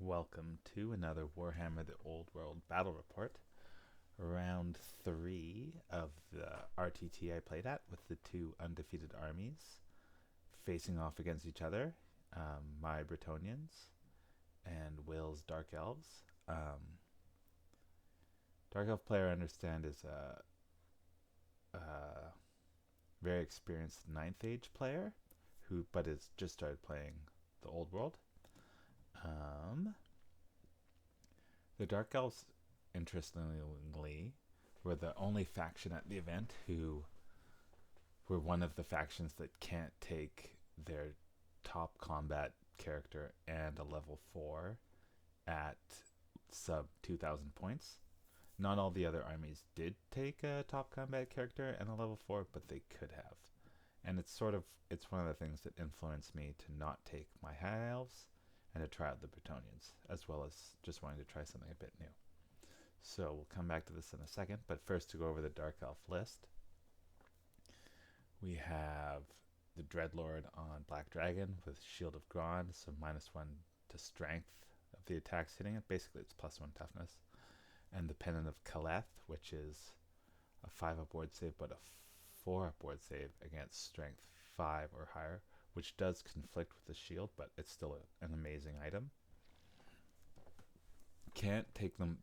Welcome to another Warhammer the Old World Battle Report. Round 3 of the RTT I played at with the two undefeated armies facing off against each other. My Bretonnians and Will's Dark Elves. Dark Elf player, I understand, is a very experienced 9th Age player who but has just started playing the Old World. The Dark Elves, interestingly, were the only faction at the event who were one of the factions that can't take their top combat character and a level 4 at sub 2,000 points. Not all the other armies did take a top combat character and a level 4, but they could have. And it's one of the things that influenced me to not take my High Elves and to try out the Bretonnians, as well as just wanting to try something a bit new. So we'll come back to this in a second, but first to go over the Dark Elf list. We have the Dreadlord on Black Dragon with Shield of Grond, so -1 to strength of the attacks hitting it. Basically it's +1 toughness. And the Pennant of Kaleth, which is a 5 up ward save, but a 4 up ward save against strength 5 or higher, which does conflict with the shield, but it's still an amazing item. Can't take them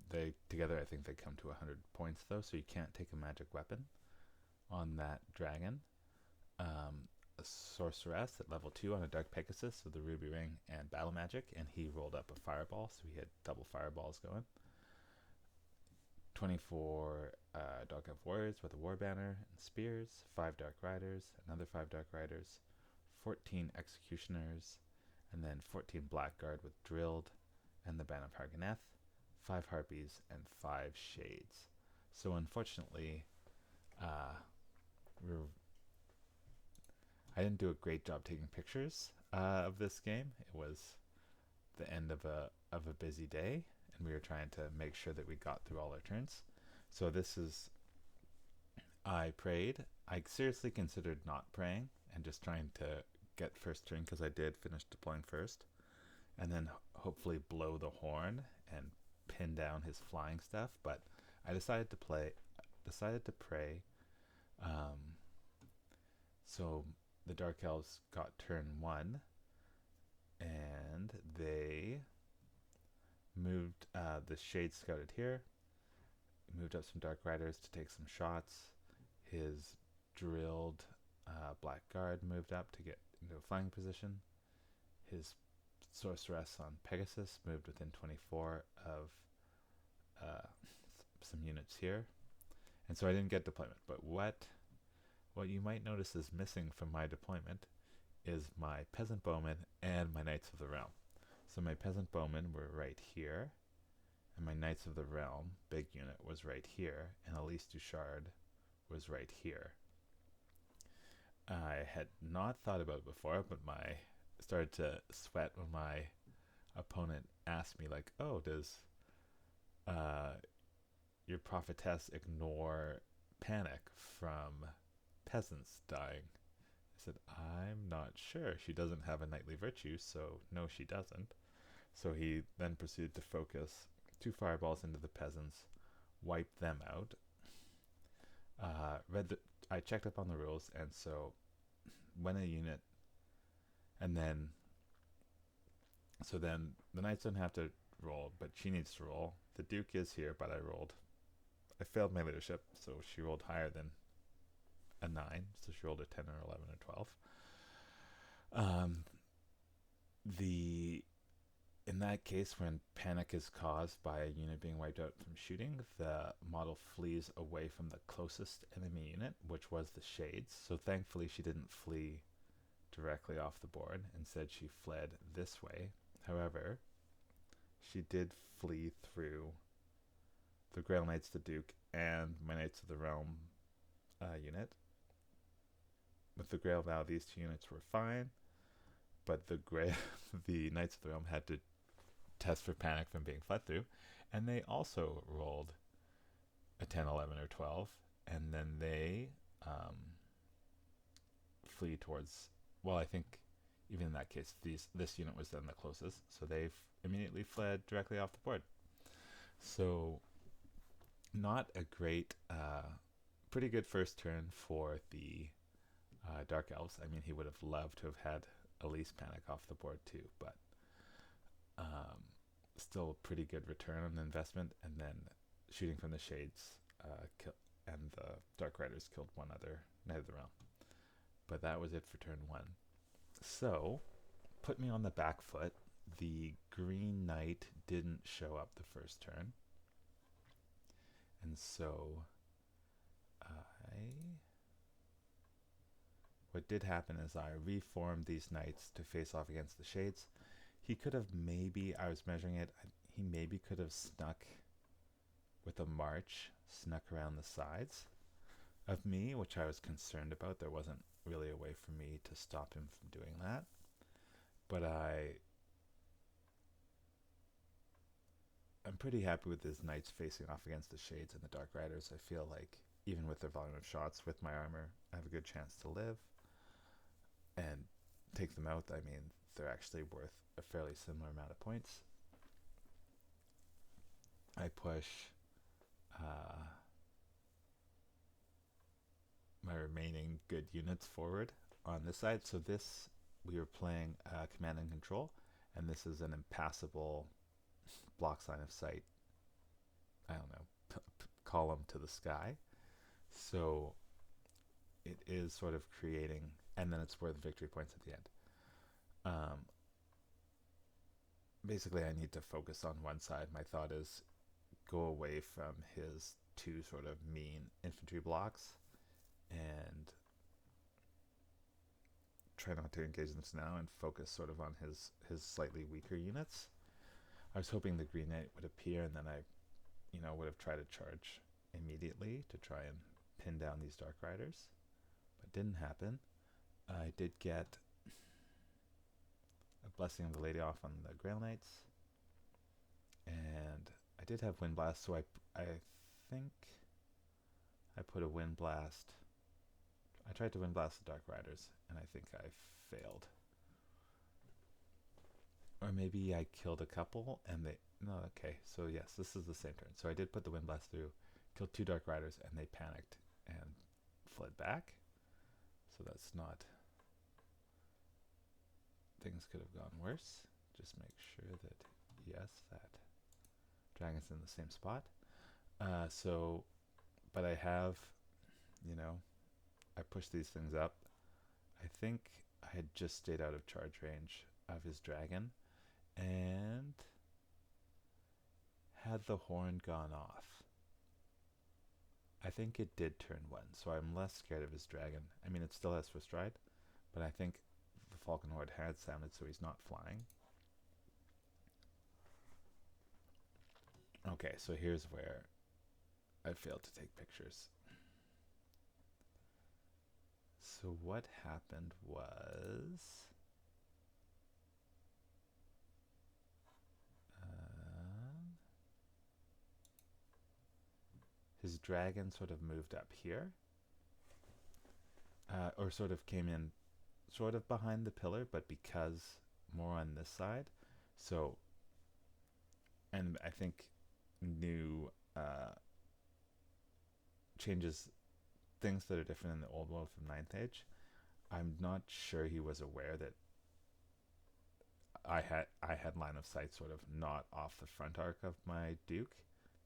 together. I think they come to 100 points though, so you can't take a magic weapon on that dragon. A sorceress at level 2 on a Dark Pegasus with the Ruby Ring and Battle Magic, and he rolled up a fireball, so he had double fireballs going. 24 Dark Elf Warriors with a War Banner and Spears, 5 Dark Riders, another 5 Dark Riders, 14 Executioners, and then 14 Blackguard with Drilled and the Ban of Harganeth, 5 Harpies, and 5 Shades. So unfortunately, I didn't do a great job taking pictures of this game. It was the end of a busy day, and we were trying to make sure that we got through all our turns. So I prayed. I seriously considered not praying and just trying to get first turn, because I did finish deploying first, and then hopefully blow the horn and pin down his flying stuff. But I decided to pray. So the Dark Elves got turn 1, and they moved, the Shade scouted here, moved up some Dark Riders to take some shots. His Drilled Blackguard moved up to get into a flying position. His Sorceress on Pegasus moved within 24 of some units here. And so I didn't get deployment, but what you might notice is missing from my deployment is my Peasant Bowmen and my Knights of the Realm. So my Peasant Bowmen were right here, and my Knights of the Realm, big unit, was right here, and Elise Duchard was right here. I had not thought about it before, but started to sweat when my opponent asked me, like, oh, does your prophetess ignore panic from peasants dying? I said, I'm not sure. She doesn't have a knightly virtue, so no, she doesn't. So he then proceeded to focus 2 fireballs into the peasants, wipe them out. I checked up on the rules, and so when a unit, and then the knights don't have to roll, but she needs to roll. The Duke is here, but I failed my leadership, so she rolled higher than a 9, so she rolled a 10 or 11 or 12. In that case, when panic is caused by a unit being wiped out from shooting, the model flees away from the closest enemy unit, which was the Shades. So thankfully she didn't flee directly off the board. Instead she fled this way. However, she did flee through the Grail Knights, the Duke, and my Knights of the Realm unit. With the Grail Vow, these 2 units were fine, but the Knights of the Realm had to test for panic from being fled through, and they also rolled a 10, 11, or 12, and then they flee towards, well, I think even in that case, this unit was then the closest, so they've immediately fled directly off the board. So not a great, pretty good first turn for the Dark Elves. I mean, he would have loved to have had Elise Panic off the board too, but still a pretty good return on investment. And then shooting from the Shades and the Dark Riders killed one other Knight of the Realm. But that was it for turn one. So, put me on the back foot. The Green Knight didn't show up the first turn. And so, what did happen is I reformed these knights to face off against the Shades. He could have maybe, I was measuring it, he maybe could have snuck with a march, snuck around the sides of me, which I was concerned about. There wasn't really a way for me to stop him from doing that. But I'm pretty happy with his knights facing off against the Shades and the Dark Riders. I feel like even with their volume of shots, with my armor, I have a good chance to live and take them out. I mean, they're actually worth a fairly similar amount of points. I push my remaining good units forward on this side. So this, we were playing command and control, and this is an impassable blocks line of sight, I don't know, column to the sky. So it is sort of creating, and then it's worth victory points at the end. Basically, I need to focus on one side. My thought is go away from his two sort of mean infantry blocks and try not to engage them now and focus sort of on his slightly weaker units. I was hoping the Green Knight would appear, and then I, would have tried to charge immediately to try and pin down these Dark Riders, but didn't happen. I did get a Blessing of the Lady off on the Grail Knights, and I did have Wind Blast, so I think I put a Wind Blast. I tried to Wind Blast the Dark Riders, and I think I failed. Or maybe I killed a couple, and they... No, okay, so yes, this is the same turn. So I did put the Wind Blast through, killed two Dark Riders, and they panicked and fled back. So that's not... Things could have gone worse. Just make sure that, yes, that dragon's in the same spot. But I have, I pushed these things up. I think I had just stayed out of charge range of his dragon, and had the horn gone off, I think it did turn one, so I'm less scared of his dragon. I mean, it still has first stride, but I think the Falcon Horde had sounded, so he's not flying. Okay, so here's where I failed to take pictures. So what happened was... his dragon sort of moved up here, or sort of came in sort of behind the pillar, but because more on this side. So, and I think new changes things that are different in the old world from 9th Age. I'm not sure he was aware that I had line of sight sort of not off the front arc of my Duke,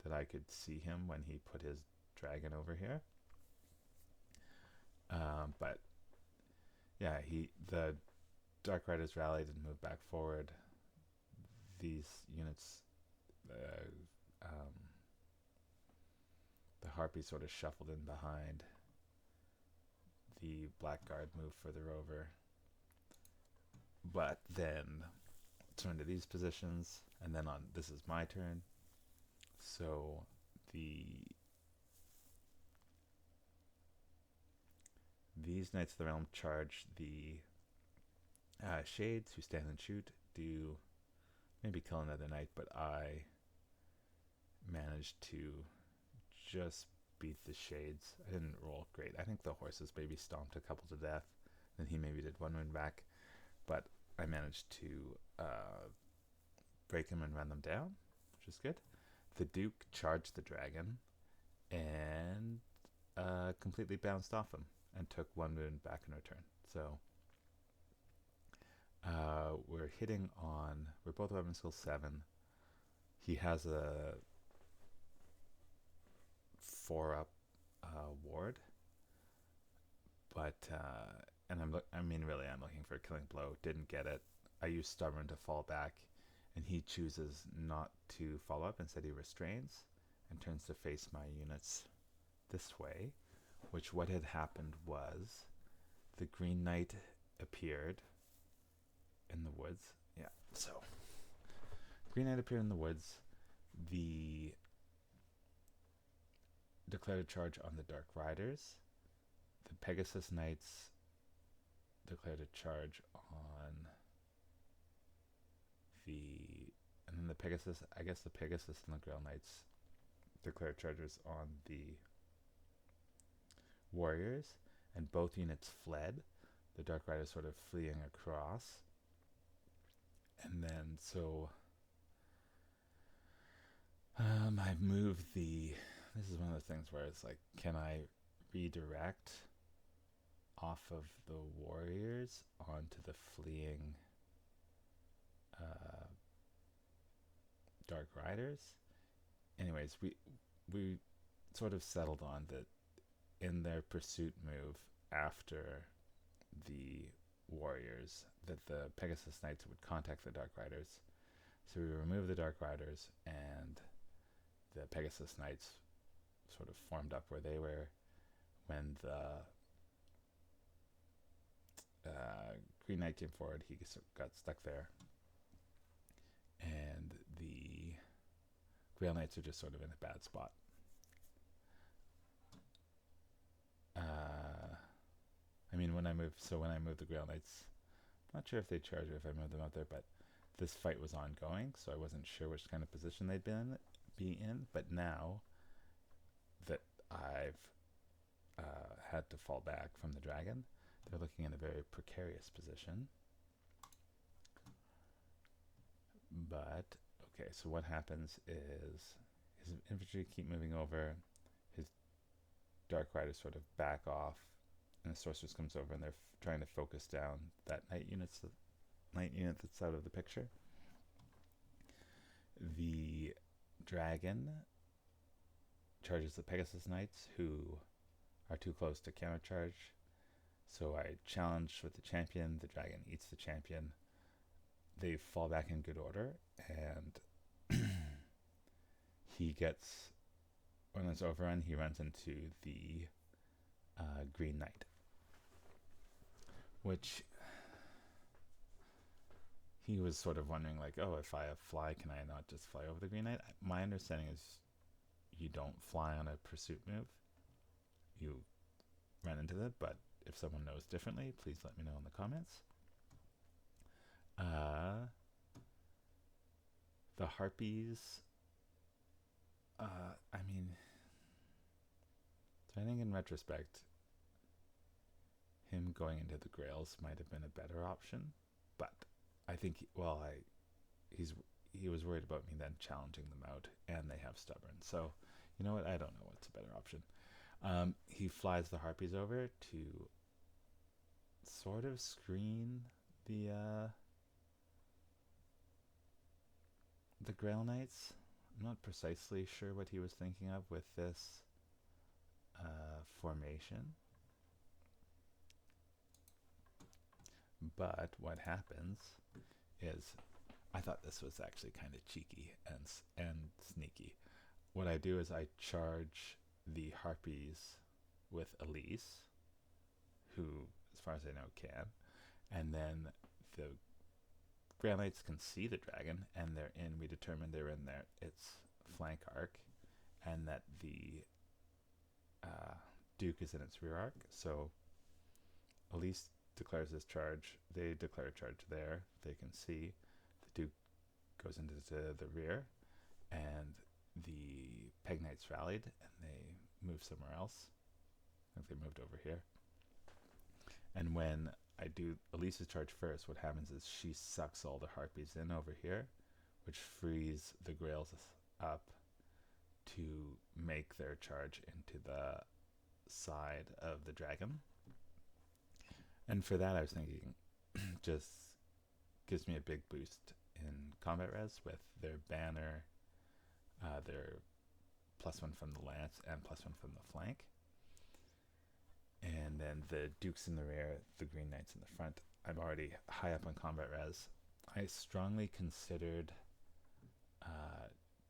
that I could see him when he put his dragon over here. But yeah, the Dark Riders rallied and moved back forward. These units, the Harpy sort of shuffled in behind. The Blackguard moved further over. But then turn to these positions, and then this is my turn. So these Knights of the Realm charge the Shades, who stand and shoot, do maybe kill another knight, but I managed to just beat the Shades. I didn't roll great. I think the horses maybe stomped a couple to death, then he maybe did one win back, but I managed to break him and run them down, which is good. The Duke charged the dragon and completely bounced off him and took one wound back in return. So we're hitting on. We're both weapon skill 7. He has a 4-up ward, but and really, I'm looking for a killing blow. Didn't get it. I used stubborn to fall back, and he chooses not to follow up. Instead, he restrains and turns to face my units this way. Which what had happened was the Green Knight appeared in the woods. Yeah, so Green Knight appeared in the woods. The declared a charge on the Dark Riders. The Pegasus Knights declared a charge on and then the Pegasus, I guess the Pegasus and the Grail Knights declared charges on the warriors, and both units fled. The Dark Riders sort of fleeing across. And then so I moved this is one of the things where it's like, can I redirect off of the warriors onto the fleeing Dark Riders? Anyways, we sort of settled on that in their pursuit move after the warriors, that the Pegasus Knights would contact the Dark Riders. So we removed the Dark Riders, and the Pegasus Knights sort of formed up where they were when the Green Knight came forward. He got stuck there, and the Grail Knights are just sort of in a bad spot. When I moved the Grail Knights, I'm not sure if they charged or if I moved them out there, but this fight was ongoing, so I wasn't sure which kind of position they'd be in. But now that I've had to fall back from the dragon, they're looking in a very precarious position. But okay, so what happens is his infantry keep moving over, his Dark Riders sort of back off, and the sorceress comes over, and they're trying to focus down that knight unit that's out of the picture. The dragon charges the Pegasus Knights, who are too close to countercharge. So I challenge with the champion. The dragon eats the champion. They fall back in good order, and when it's overrun, he runs into the Green Knight, which he was sort of wondering, like, oh, if I have fly, can I not just fly over the Green Knight? My understanding is you don't fly on a pursuit move. You run into it, but if someone knows differently, please let me know in the comments. The Harpies, so I think in retrospect, him going into the Grails might have been a better option, but I think he was worried about me then challenging them out, and they have stubborn. So you know what? I don't know what's a better option. He flies the Harpies over to sort of screen the Grail Knights. I'm not precisely sure what he was thinking of with this formation. But what happens is, I thought this was actually kind of cheeky and sneaky. What I do is I charge the Harpies with Elise, who, as far as I know, can, and then the Grail Knights can see the dragon, and we determine they're in its flank arc, and that the Duke is in its rear arc. So Elise declares his charge. They declare a charge there. They can see the Duke goes into the rear, and the Peg Knights rallied, and they moved somewhere else. I think they moved over here. And when I do Elisa's charge first, what happens is she sucks all the harpies in over here, which frees the Grails up to make their charge into the side of the dragon. And for that, I was thinking, just gives me a big boost in combat res with their banner, their +1 from the lance, and +1 from the flank. And then the Dukes in the rear, the Green Knights in the front. I'm already high up on combat res. I strongly considered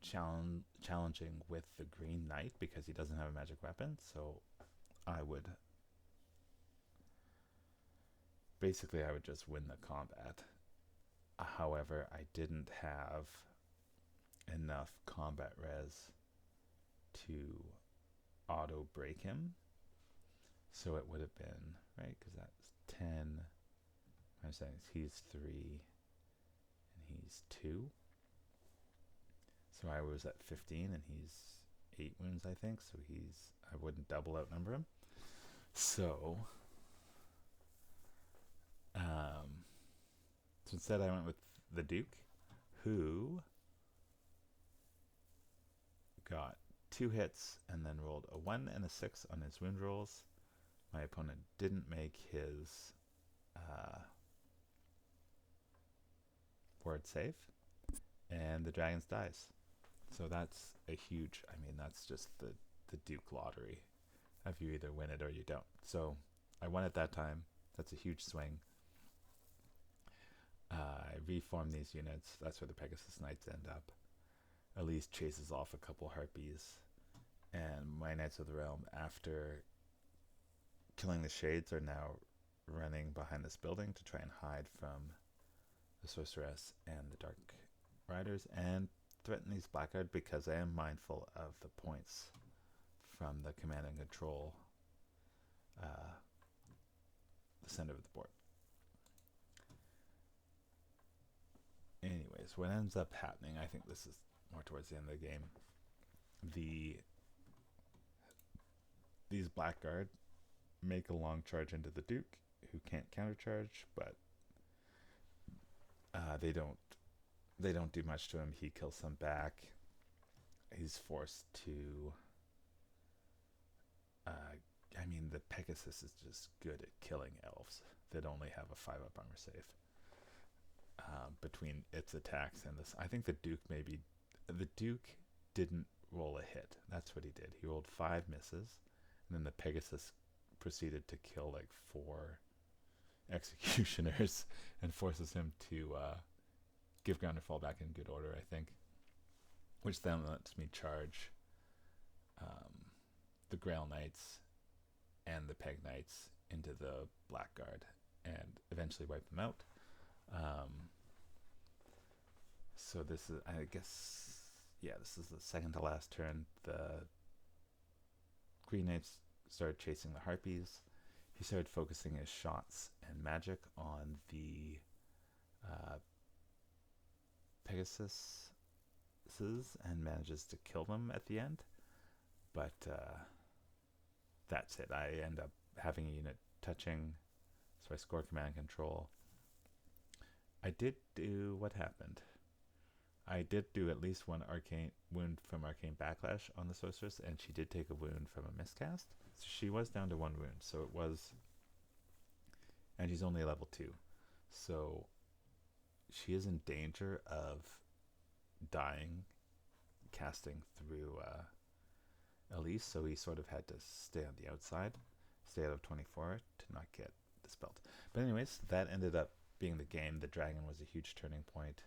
challenging with the Green Knight because he doesn't have a magic weapon, so I would just win the combat. However, I didn't have enough combat res to auto break him, so it would have been, right, because that's 10 minus that, he's 3 and he's 2, so I was at 15 and he's 8 wounds, I think, so I wouldn't double outnumber him. So instead I went with the Duke, who got 2 hits and then rolled a 1 and a 6 on his wound rolls. My opponent didn't make his ward save, and the Dragons dies. So that's a huge, that's just the Duke lottery. If you either win it or you don't. So I won at that time. That's a huge swing. I reform these units. That's where the Pegasus Knights end up. Elise chases off a couple harpies, and my Knights of the Realm, after killing the Shades, are now running behind this building to try and hide from the Sorceress and the Dark Riders, and threaten these Blackguard because I am mindful of the points from the command and control, the center of the board. Anyways, what ends up happening, I think this is more towards the end of the game, these Blackguard make a long charge into the Duke, who can't countercharge, but they don't do much to him. He kills them back. He's forced to the Pegasus is just good at killing elves that only have a 5-up armor save. Between its attacks and this, I think the Duke didn't roll a hit. That's what he did. He rolled 5 misses, and then the Pegasus proceeded to kill like 4 executioners and forces him to give ground or fall back in good order, I think, which then lets me charge the Grail Knights and the Peg Knights into the Blackguard and eventually wipe them out. So this is, I guess, this is the second to last turn. The Green Knights started chasing the Harpies. He started focusing his shots and magic on the Pegasus and manages to kill them at the end. But that's it. I end up having a unit touching, so I score command and control. I did do what happened. I did do at least 1 arcane wound from Arcane Backlash on the Sorceress, and she did take a wound from a miscast. So she was down to 1 wound. So it was, and she's only level 2. So she is in danger of dying casting through Elise, so he sort of had to stay on the outside, stay out of 24 to not get dispelled. But anyways, that ended up being the game. The dragon was a huge turning point.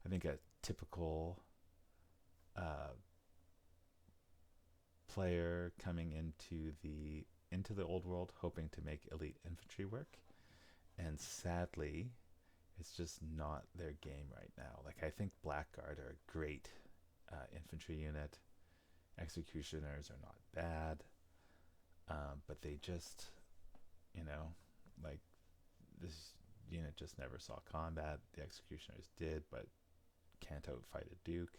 I think a typical player coming into the old world hoping to make elite infantry work, and sadly it's just not their game right now. Like, I think Blackguard are a great infantry unit. Executioners are not bad, but they just, like, this unit just never saw combat. The Executioners did, but can't outfight a Duke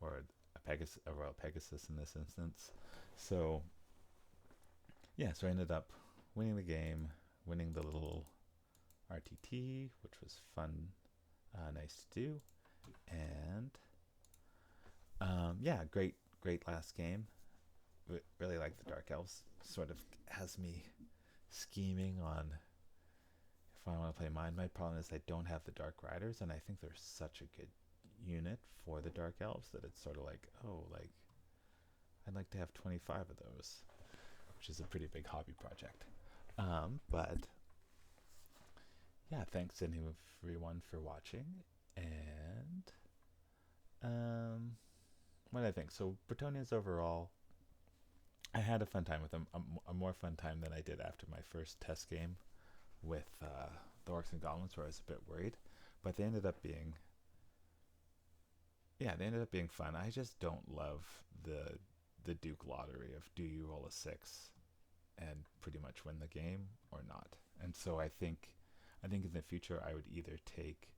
or a Royal Pegasus in this instance. So yeah, so I ended up winning the game, winning the little RTT, which was fun, nice to do, and yeah, great last game. Really like the Dark Elves. Sort of has me scheming on if I want to play mine. My problem is I don't have the Dark Riders, and I think they're such a good unit for the Dark Elves that it's sort of like, oh, like I'd like to have 25 of those, which is a pretty big hobby project. But yeah, thanks everyone for watching, and what I think. So Bretonia's overall, I had a fun time with them, a more fun time than I did after my first test game with the Orcs and Goblins, where I was a bit worried, but they ended up being, fun. I just don't love the Duke lottery of do you roll a 6 and pretty much win the game or not. And so I think in the future I would either take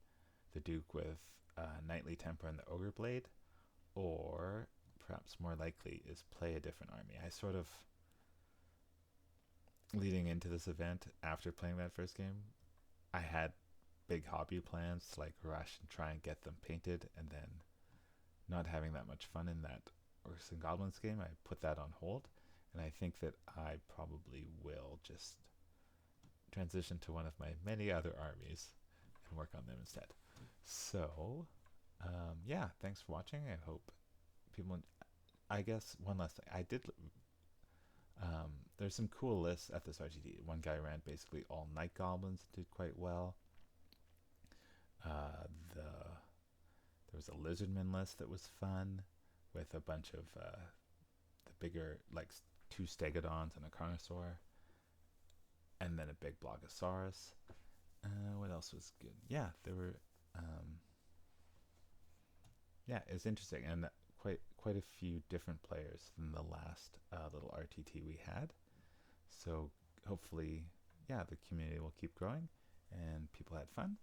the Duke with Knightly Temper and the Ogre Blade, or perhaps more likely is play a different army. I sort of, leading into this event, after playing that first game, I had big hobby plans to like rush and try and get them painted, and then not having that much fun in that Orcs and Goblins game, I put that on hold, and I think that I probably will just transition to one of my many other armies and work on them instead. So yeah, thanks for watching. I hope people, I guess one last thing, I did there's some cool lists at this RTT. One guy ran basically all Night Goblins, did quite well. There was a Lizardman list that was fun, with a bunch of the bigger, like 2 Stegodons and a Carnosaur, and then a big Blogosaurus. What else was good? Yeah, there were yeah, it was interesting, and quite a few different players than the last little RTT we had. So hopefully, yeah, the community will keep growing and people had fun,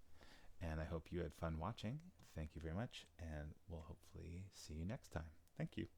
and I hope you had fun watching. Thank you very much, and we'll hopefully see you next time. Thank you.